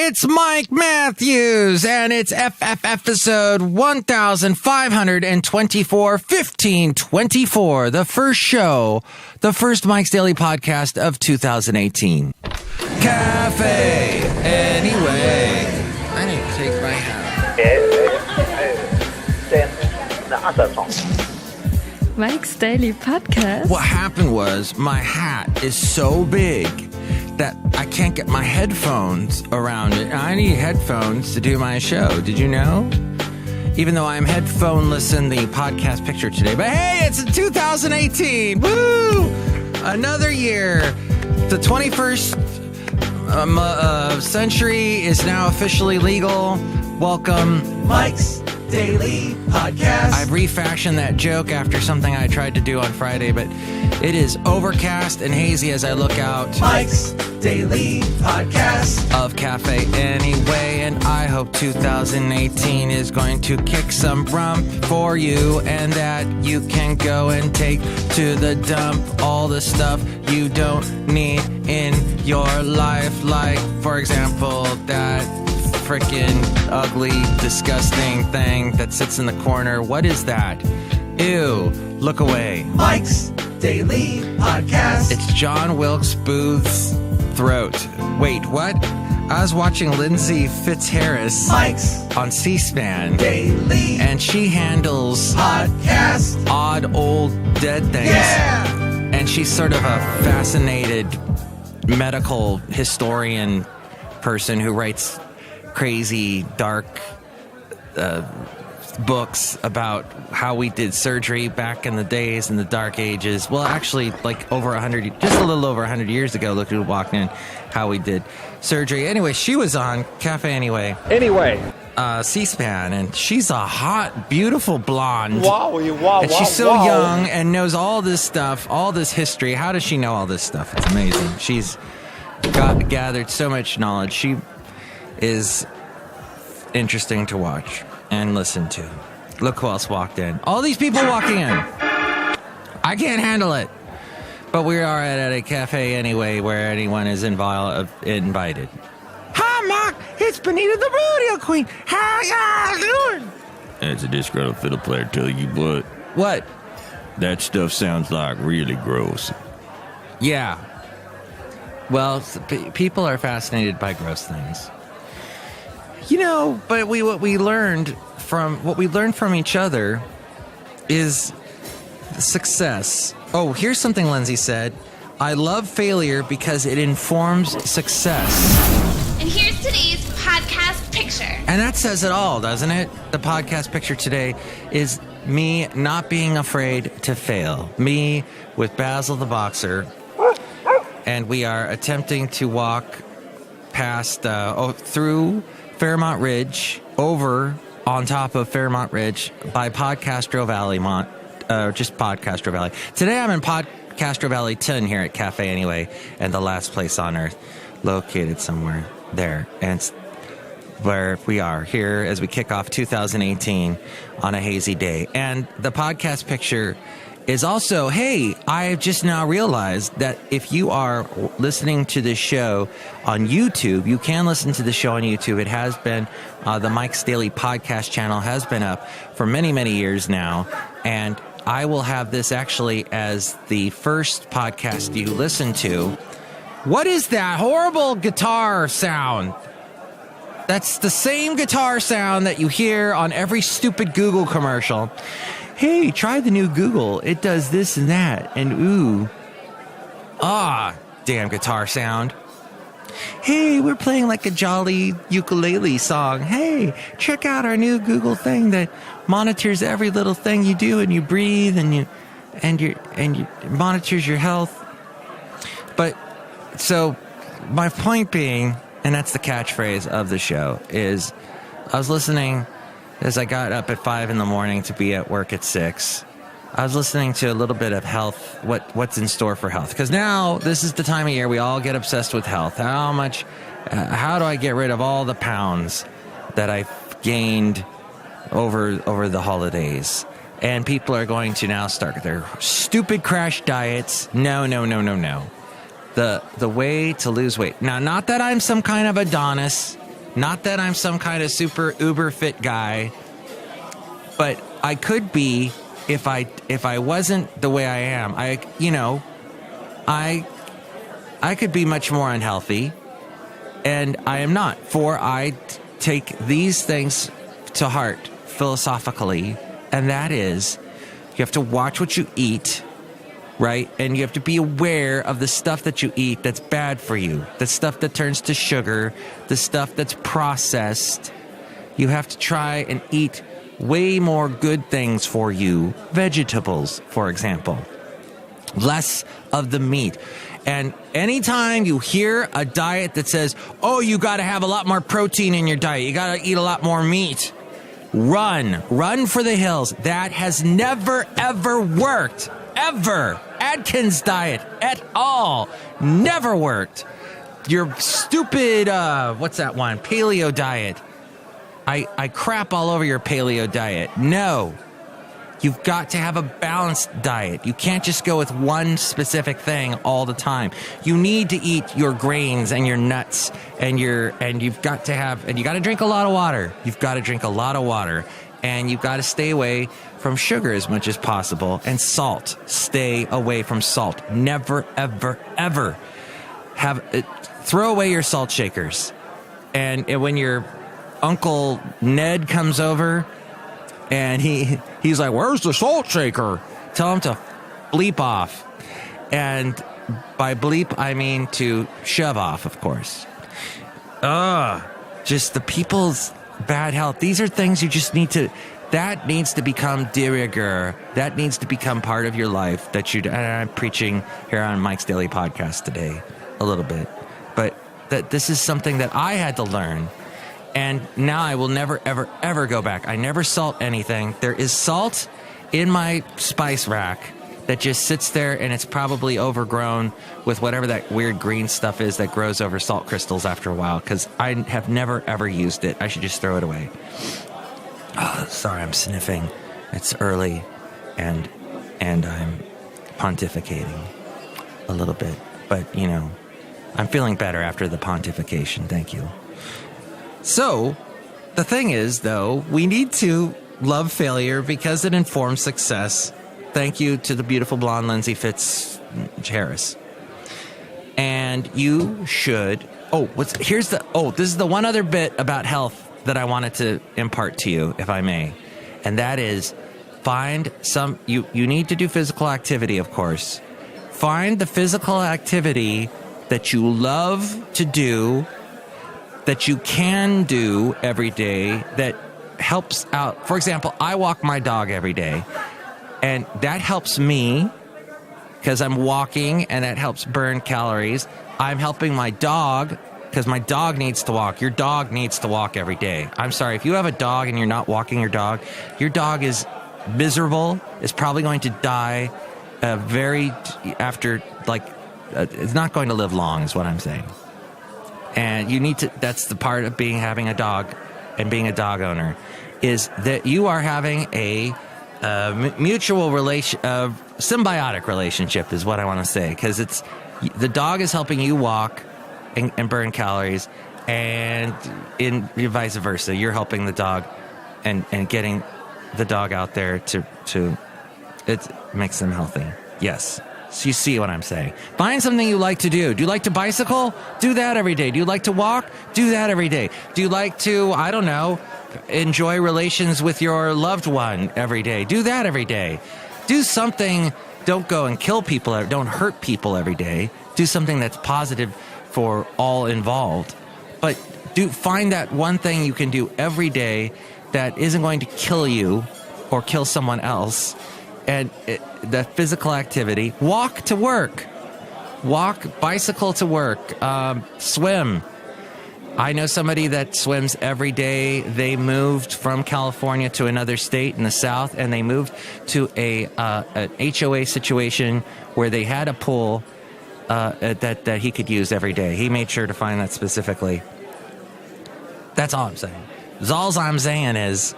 It's Mike Matthews, and it's episode 1524, 1524, the first show, the first Mike's Daily podcast of 2018. Café Anyway. I need to take my hat. Mike's Daily Podcast. What happened was my hat is so big that I can't get my headphones around it. I need headphones to do my show. Did you know? Even though I'm headphoneless in the podcast picture today. But hey, it's 2018. Woo! Another year. The 21st century is now officially legal. Welcome, Mike's Daily Podcast. I've refashioned that joke after something I tried to do on Friday, but it is overcast and hazy as I look out. Mike's Daily Podcast of Café Anyway, and I hope 2018 is going to kick some rump for you, and that you can go and take to the dump all the stuff you don't need in your life, like, for example, that freaking ugly, disgusting thing that sits in the corner. What is that? Ew. Look away. Mike's Daily Podcast. It's John Wilkes Booth's throat. Wait, what? I was watching Lindsey Fitzharris on C-SPAN Daily, and she handles podcast odd old dead things. Yeah! And she's sort of a fascinated medical historian person who writes crazy, dark books about how we did surgery back in the days in the dark ages. Well, actually, like over 100, just a little over 100 years ago, look who walked in, how we did surgery. Anyway, she was on Café Anyway. C-SPAN, and she's a hot, beautiful blonde. And she's so young and knows all this stuff, all this history. How does she know all this stuff? It's amazing. She's gathered so much knowledge. She is interesting to watch and listen to. Look who else walked in. All these people walking in. I can't handle it. But we are at a cafe anyway where anyone is invited. Hi, Mark. It's Benita the rodeo queen. How y'all doing? It's a disgruntled fiddle player telling you what. What? That stuff sounds like really gross. Yeah. Well, people are fascinated by gross things. You know, but what we learned from each other is success. Oh, here's something Lindsay said. I love failure because it informs success. And here's today's podcast picture. And that says it all, doesn't it? The podcast picture today is me not being afraid to fail. Me with Basil the boxer. And we are attempting to walk past, through Fairmont Ridge, over on top of Fairmont Ridge by Podcastro Valley, just Podcastro Valley. Today I'm in Podcastro Valley 10 here at Café Anyway, and the last place on earth, located somewhere there. And it's where we are here as we kick off 2018 on a hazy day. And the podcast picture is also, hey, I've just now realized that if you are listening to this show on YouTube, you can listen to the show on YouTube. It has been, the Mike's Daily Podcast channel has been up for many, many years now. And I will have this actually as the first podcast you listen to. What is that horrible guitar sound? That's the same guitar sound that you hear on every stupid Google commercial. Hey, try the new Google. It does this and that. And ooh. Damn guitar sound. Hey, we're playing like a jolly ukulele song. Hey, check out our new Google thing that monitors every little thing you do, and you breathe, and you monitors your health. But so my point being, and that's the catchphrase of the show, is I was listening as I got up at 5 a.m. to be at work at 6. I was listening to a little bit of health, what's in store for health. Because now, this is the time of year we all get obsessed with health. How do I get rid of all the pounds that I've gained over the holidays? And people are going to now start their stupid crash diets. No. The way to lose weight. Now, not that I'm some kind of Adonis. Not that I'm some kind of super uber fit guy, but I could be if I wasn't the way I am. I could be much more unhealthy, and I am not. For I take these things to heart philosophically, and that is, you have to watch what you eat, right? And you have to be aware of the stuff that you eat that's bad for you, the stuff that turns to sugar, the stuff that's processed. You have to try and eat way more good things for you, vegetables, for example, less of the meat. And anytime you hear a diet that says, oh, you got to have a lot more protein in your diet, you got to eat a lot more meat, run for the hills. That has never, ever worked, ever. Atkins diet at all, never worked. Your stupid, what's that one? Paleo diet. I crap all over your paleo diet. No. You've got to have a balanced diet. You can't just go with one specific thing all the time. You need to eat your grains and your nuts and you've got to drink a lot of water. You've got to drink a lot of water, and you've got to stay away from sugar as much as possible, and salt. Stay away from salt. Never, ever, ever throw away your salt shakers. And when your Uncle Ned comes over, and he's like, where's the salt shaker? Tell him to bleep off. And by bleep, I mean to shove off, of course. Just the people's bad health. These are things you just need to, that needs to become de rigueur. That needs to become part of your life. And I'm preaching here on Mike's Daily Podcast today a little bit. But that this is something that I had to learn. And now I will never, ever, ever go back. I never salt anything. There is salt in my spice rack that just sits there, and it's probably overgrown with whatever that weird green stuff is that grows over salt crystals after a while, because I have never, ever used it. I should just throw it away. Oh, sorry, I'm sniffing. It's early, and I'm pontificating a little bit. But, I'm feeling better after the pontification. Thank you. So, the thing is, though, we need to love failure because it informs success. Thank you to the beautiful blonde Lindsey Fitzharris. And you should... this is the one other bit about health that I wanted to impart to you, if I may. And that is, find some... You need to do physical activity, of course. Find the physical activity that you love to do, that you can do every day, that helps out. For example, I walk my dog every day, and that helps me because I'm walking, and that helps burn calories. I'm helping my dog because my dog needs to walk. Your dog needs to walk every day. I'm sorry, if you have a dog and you're not walking your dog is miserable, is probably going to die it's not going to live long, is what I'm saying. And you need to, that's the part of having a dog and being a dog owner, is that you are having a mutual symbiotic relationship is what I want to say. Because the dog is helping you walk and burn calories, and vice versa. You're helping the dog and getting the dog out there to it makes them healthy. Yes. So you see what I'm saying. Find something you like to do. Do you like to bicycle? Do that every day. Do you like to walk? Do that every day. Do you like to, I don't know, enjoy relations with your loved one every day? Do that every day. Do something. Don't go and kill people. Don't hurt people every day. Do something that's positive for all involved. But find that one thing you can do every day that isn't going to kill you or kill someone else. And the physical activity. Walk to work. Bicycle to work. Swim. I know somebody that swims every day. They moved from California to another state in the South, and they moved to an HOA situation where they had a pool that he could use every day. He made sure to find that specifically. That's all I'm saying. All I'm saying is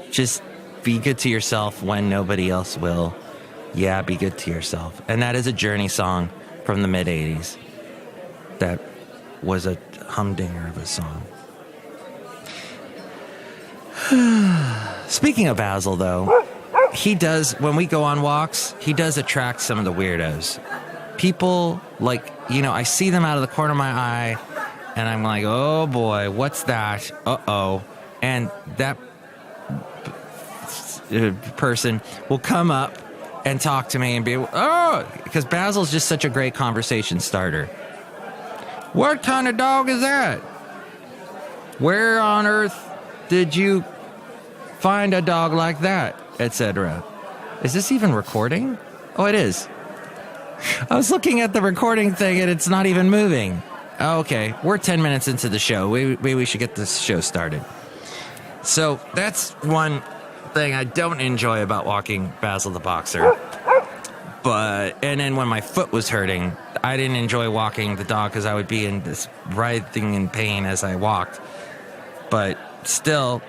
just be good to yourself when nobody else will. Yeah, be good to yourself. And that is a Journey song from the mid-'80s. That was a humdinger of a song. Speaking of Basil, though, he does, when we go on walks, he does attract some of the weirdos. People, like, I see them out of the corner of my eye, and I'm like, oh boy, what's that? Uh-oh. And that person will come up and talk to me and be, because Basil's just such a great conversation starter. What kind of dog is that? Where on earth did you find a dog like that? Etc. Is this even recording? Oh, it is. I was looking at the recording thing and it's not even moving. Okay, we're 10 minutes into the show. We should get this show started. So that's one thing I don't enjoy about walking Basil the Boxer. And then when my foot was hurting, I didn't enjoy walking the dog because I would be in this writhing in pain as I walked. But still,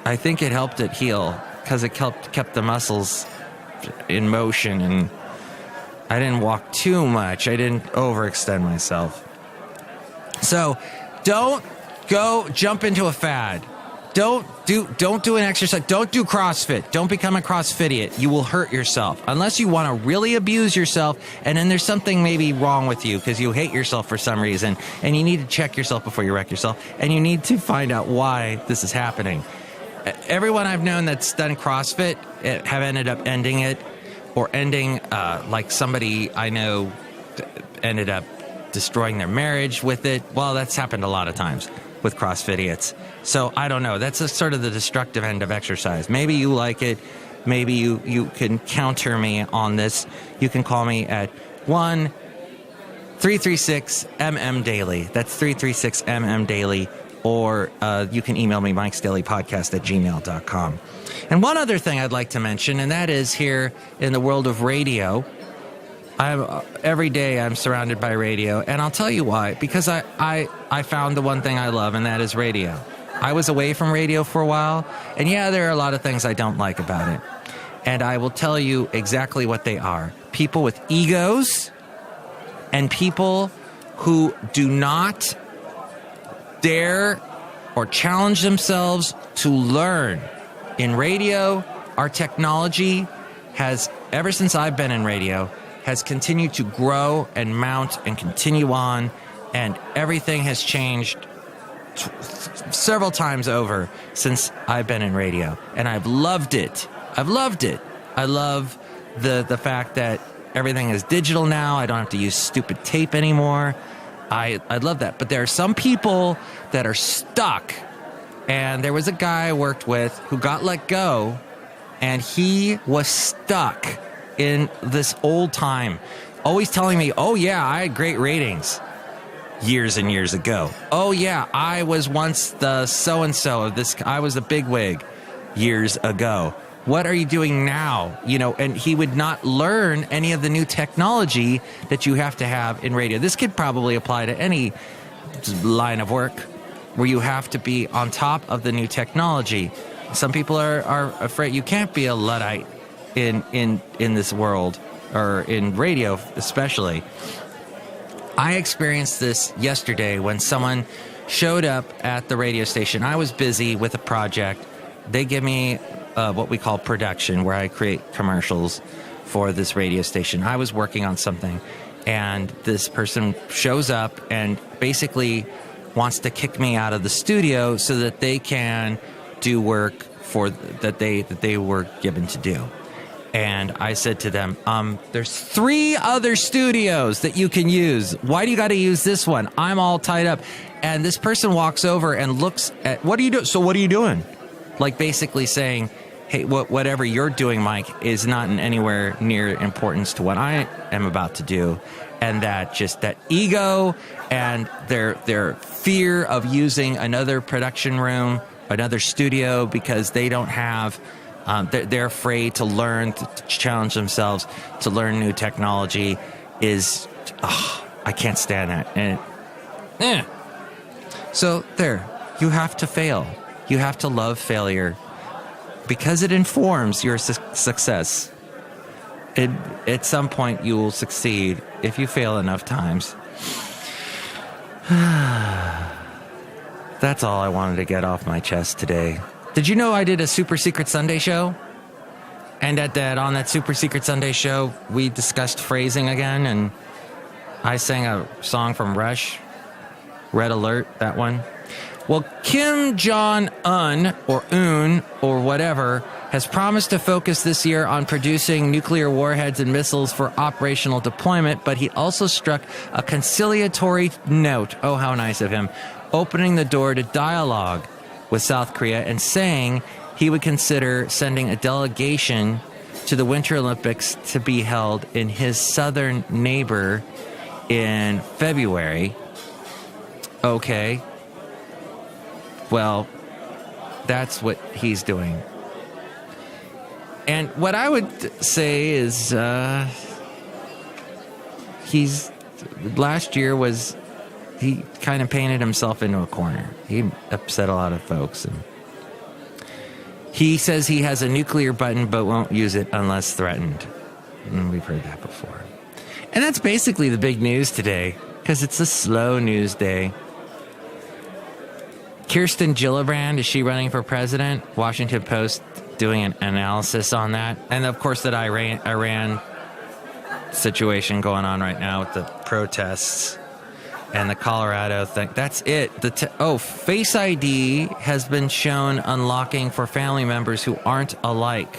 I think it helped it heal because it kept the muscles in motion, and I didn't walk too much. I didn't overextend myself. So don't go jump into a fad. Don't do an exercise. Don't do CrossFit. Don't become a CrossFitiot. You will hurt yourself unless you want to really abuse yourself. And then there's something maybe wrong with you because you hate yourself for some reason, and you need to check yourself before you wreck yourself. And you need to find out why this is happening. Everyone I've known that's done CrossFit have ended up ending it, or ending like somebody I know ended up destroying their marriage with it. Well, that's happened a lot of times with CrossFitiets. So I don't know. That's sort of the destructive end of exercise. Maybe you like it. Maybe you can counter me on this. You can call me at 1-336-MM-DAILY. That's 336-MM-DAILY. Or you can email me, mikesdailypodcast@gmail.com. And one other thing I'd like to mention, and that is here in the world of radio, every day I'm surrounded by radio, and I'll tell you why. Because I found the one thing I love, and that is radio. I was away from radio for a while, and yeah, there are a lot of things I don't like about it. And I will tell you exactly what they are. People with egos, and people who do not dare or challenge themselves to learn. In radio, our technology has, ever since I've been in radio, has continued to grow and mount and continue on, and everything has changed several times over since I've been in radio, and I've loved it. I love the fact that everything is digital now. I don't have to use stupid tape anymore. I love that. But there are some people that are stuck, and there was a guy I worked with who got let go, and he was stuck in this old time, always telling me, oh yeah, I had great ratings years and years ago. Oh yeah, I was once the so-and-so of this, I was a bigwig years ago. What are you doing now? And he would not learn any of the new technology that you have to have in radio. This could probably apply to any line of work where you have to be on top of the new technology. Some people are afraid. You can't be a Luddite in this world, or in radio especially. I experienced this yesterday when someone showed up at the radio station. I was busy with a project. They give me what we call production, where I create commercials for this radio station. I was working on something, and this person shows up and basically wants to kick me out of the studio so that they can do work that they were given to do. And I said to them, there's 3 other studios that you can use. Why do you got to use this one? I'm all tied up. And this person walks over and looks at, what are you doing? So what are you doing? Like basically saying, hey, whatever you're doing, Mike, is not in anywhere near importance to what I am about to do. And that ego and their fear of using another production room, another studio, because they don't have, they're afraid to learn, to challenge themselves, to learn new technology is, I can't stand that. And so there, you have to fail. You have to love failure because it informs your success. At some point, you will succeed if you fail enough times. That's all I wanted to get off my chest today. Did you know I did a Super Secret Sunday show? And on that Super Secret Sunday show, we discussed phrasing again, and I sang a song from Rush, Red Alert, that one. Well, Kim Jong Un, or Un, or whatever, has promised to focus this year on producing nuclear warheads and missiles for operational deployment, but he also struck a conciliatory note, oh, how nice of him, opening the door to dialogue with South Korea and saying he would consider sending a delegation to the Winter Olympics to be held in his southern neighbor in February. Okay. Well, that's what he's doing. And what I would say is last year was, he kind of painted himself into a corner. He upset a lot of folks. And he says he has a nuclear button but won't use it unless threatened. And we've heard that before. And that's basically the big news today, because it's a slow news day. Kirsten Gillibrand, is she running for president? Washington Post doing an analysis on that. And of course that Iran situation going on right now with the protests and the Colorado thing. That's it. Face ID has been shown unlocking for family members who aren't alike.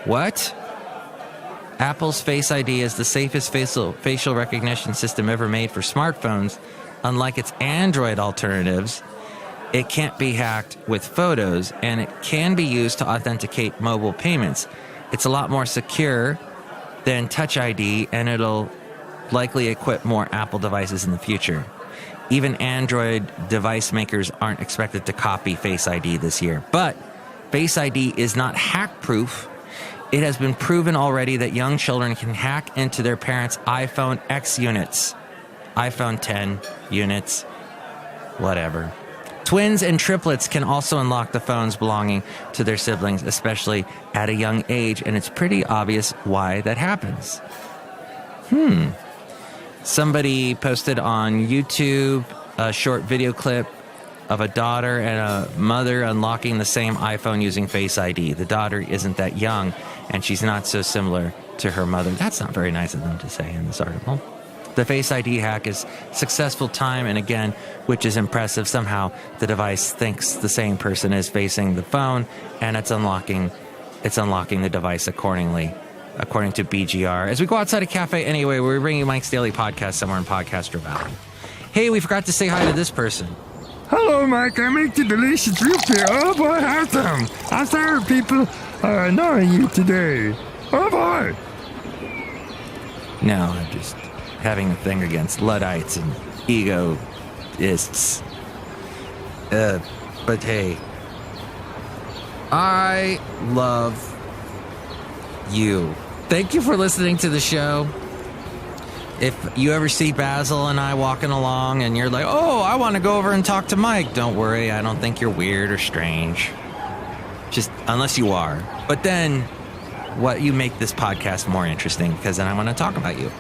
What? Apple's Face ID is the safest facial recognition system ever made for smartphones. Unlike its Android alternatives, it can't be hacked with photos, and it can be used to authenticate mobile payments. It's a lot more secure than Touch ID, and it'll likely equip more Apple devices in the future. Even Android device makers aren't expected to copy Face ID this year. But Face ID is not hack-proof. It has been proven already that young children can hack into their parents' iPhone X units, iPhone 10 units, whatever. Twins and triplets can also unlock the phones belonging to their siblings, especially at a young age, and it's pretty obvious why that happens. Somebody posted on YouTube a short video clip of a daughter and a mother unlocking the same iPhone using Face ID. The daughter isn't that young, and she's not so similar to her mother. That's not very nice of them to say in this article. The Face ID hack is successful time and again, which is impressive. Somehow the device thinks the same person is facing the phone, and it's unlocking the device accordingly, according to BGR. As we go outside of Café Anyway, we're bringing Mike's Daily Podcast somewhere in Podcaster Valley. Hey, we forgot to say hi to this person. Hello, Mike. I make the delicious root beer. Oh, boy, awesome. I'm sorry people are annoying you today. Oh, boy. No, I'm just having a thing against Luddites and egoists. But hey, I love you. Thank you for listening to the show. If you ever see Basil and I walking along and you're like, oh, I want to go over and talk to Mike, don't worry. I don't think you're weird or strange. Just unless you are. But then you make this podcast more interesting, because then I want to talk about you.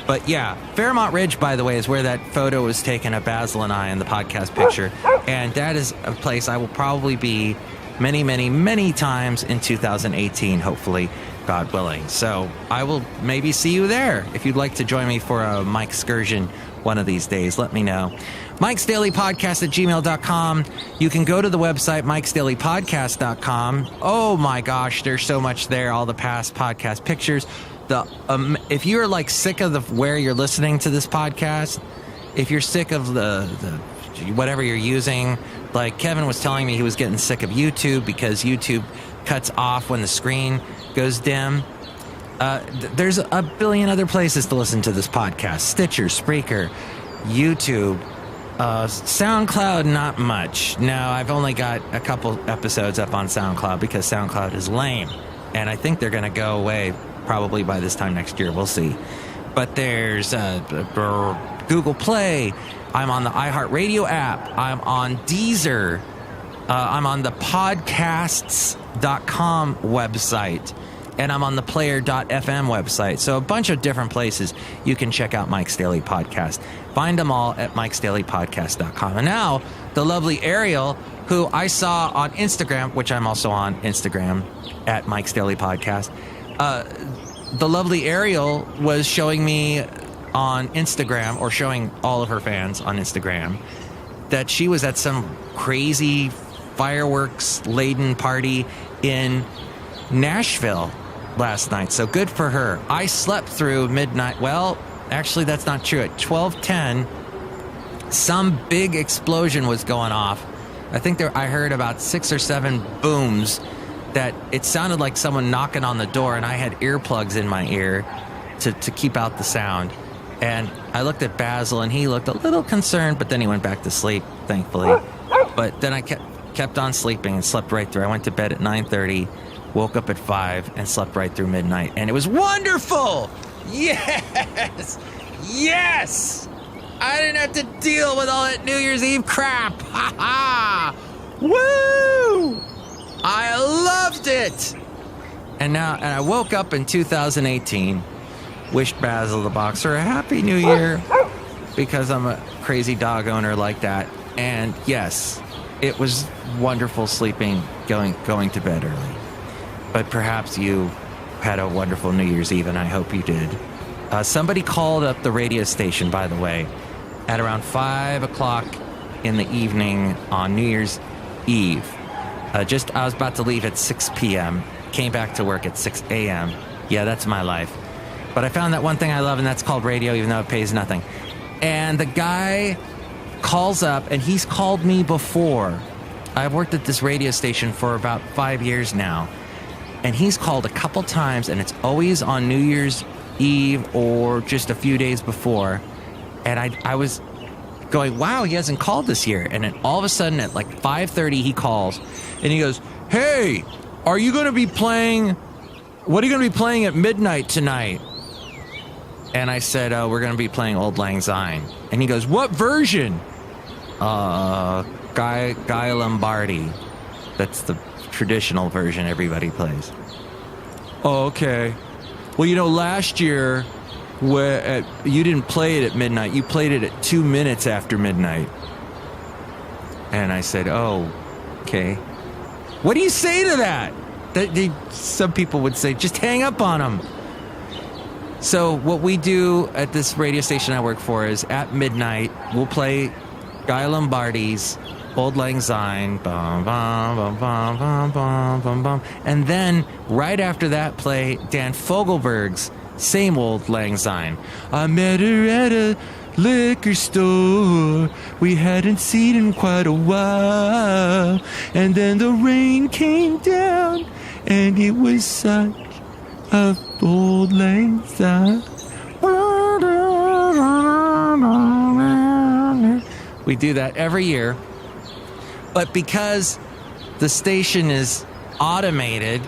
But yeah, Fairmont Ridge, by the way, is where that photo was taken of Basil and I in the podcast picture. And that is a place I will probably be many, many, many times in 2018, hopefully, God willing. So I will maybe see you there. If you'd like to join me for a Mike excursion one of these days, let me know. Mike's Daily Podcast at gmail.com. You can go to the website, mikesdailypodcast.com. Oh my gosh, there's so much there. All the past podcast pictures. If you're like sick of where you're listening to this podcast, if you're sick of the whatever you're using, like Kevin was telling me he was getting sick of YouTube because YouTube cuts off when the screen goes dim. There's a billion other places to listen to this podcast: Stitcher, Spreaker, YouTube, SoundCloud. Not much. No, I've only got a couple episodes up on SoundCloud because SoundCloud is lame, and I think they're going to go away probably by this time next year. We'll see. But there's Google Play. I'm on the iHeartRadio app. I'm on Deezer. I'm on the podcasts.com website. And I'm on the player.fm website. So a bunch of different places you can check out Mike's Daily Podcast. Find them all at mikesdailypodcast.com. And now, the lovely Ariel, who I saw on Instagram, which I'm also on Instagram at Mike's Daily Podcast. The lovely Ariel was showing me on Instagram, or showing all of her fans on Instagram, that she was at some crazy fireworks-laden party in Nashville last night. So good for her. I slept through midnight. Well, actually, that's not true. At 12:10, some big explosion was going off. I think I heard about 6 or 7 booms that it sounded like someone knocking on the door, and I had earplugs in my ear to keep out the sound. And I looked at Basil, and he looked a little concerned, but then he went back to sleep, thankfully. But then I kept on sleeping and slept right through. I went to bed at 9:30, woke up at 5, and slept right through midnight. And it was wonderful! Yes! Yes! I didn't have to deal with all that New Year's Eve crap! Ha ha! Woo! I loved it! And I woke up in 2018, wished Basil the Boxer a Happy New Year, because I'm a crazy dog owner like that. And yes, it was wonderful sleeping, going to bed early. But perhaps you had a wonderful New Year's Eve, and I hope you did. Somebody called up the radio station, by the way, at around 5 o'clock in the evening on New Year's Eve. I was about to leave at 6 p.m., came back to work at 6 a.m. Yeah, that's my life. But I found that one thing I love, and that's called radio, even though it pays nothing. And the guy calls up, and he's called me before. I've worked at this radio station for about 5 years now. And he's called a couple times, and it's always on New Year's Eve or just a few days before. And I was going, wow, he hasn't called this year. And then all of a sudden at like 5:30 he calls, and he goes, hey, what are you going to be playing at midnight tonight? And I said, we're going to be playing Auld Lang Syne. And he goes, what version? Guy Lombardi. That's the traditional version everybody plays. Oh, okay. Well, last year, you didn't play it at midnight. You played it at 2 minutes after midnight. And I said, oh, okay. What do you say to that? Some people would say, just hang up on them. So what we do at this radio station I work for is at midnight, we'll play Guy Lombardi's Auld Lang Syne, bum, bum, bum, bum, bum, bum, bum, bum. And then right after that, play Dan Fogelberg's same Auld Lang Syne. I met her at a liquor store. We hadn't seen in quite a while. And then the rain came down, and it was such a Auld Lang Syne. We do that every year. But because the station is automated,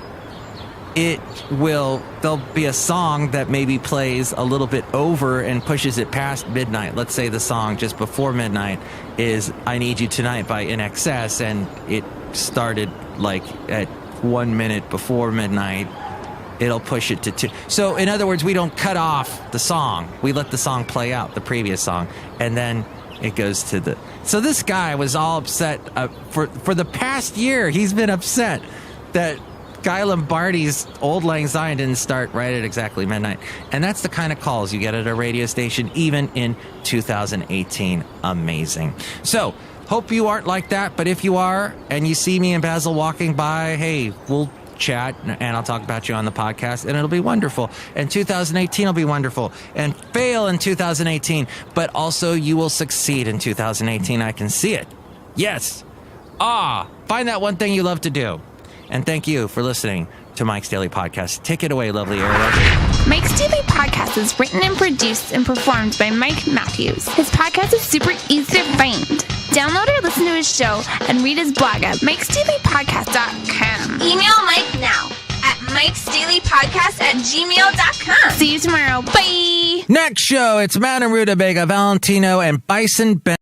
there'll be a song that maybe plays a little bit over and pushes it past midnight. Let's say the song just before midnight is I Need You Tonight by INXS, and it started like at 1 minute before midnight. It'll push it to 2. So in other words, we don't cut off the song. We let the song play out, the previous song, and then it goes to the... So this guy was all upset for the past year. He's been upset that Guy Lombardi's Auld Lang Syne didn't start right at exactly midnight. And that's the kind of calls you get at a radio station, even in 2018. Amazing. So, hope you aren't like that, but if you are, and you see me and Basil walking by, hey, we'll chat, and I'll talk about you on the podcast, and it'll be wonderful. And 2018 will be wonderful. And fail in 2018, but also you will succeed in 2018. I can see it. Yes. Find that one thing you love to do. And thank you for listening to Mike's Daily Podcast. Take it away, lovely Ariel. Mike's Daily Podcast is written and produced and performed by Mike Matthews. His podcast is super easy to find. Download or listen to his show and read his blog at mikesdailypodcast.com. Email Mike now at mikesdailypodcast@gmail.com. See you tomorrow. Bye. Next show, it's Madame Rootabega, Valentino, and Bison Bentley.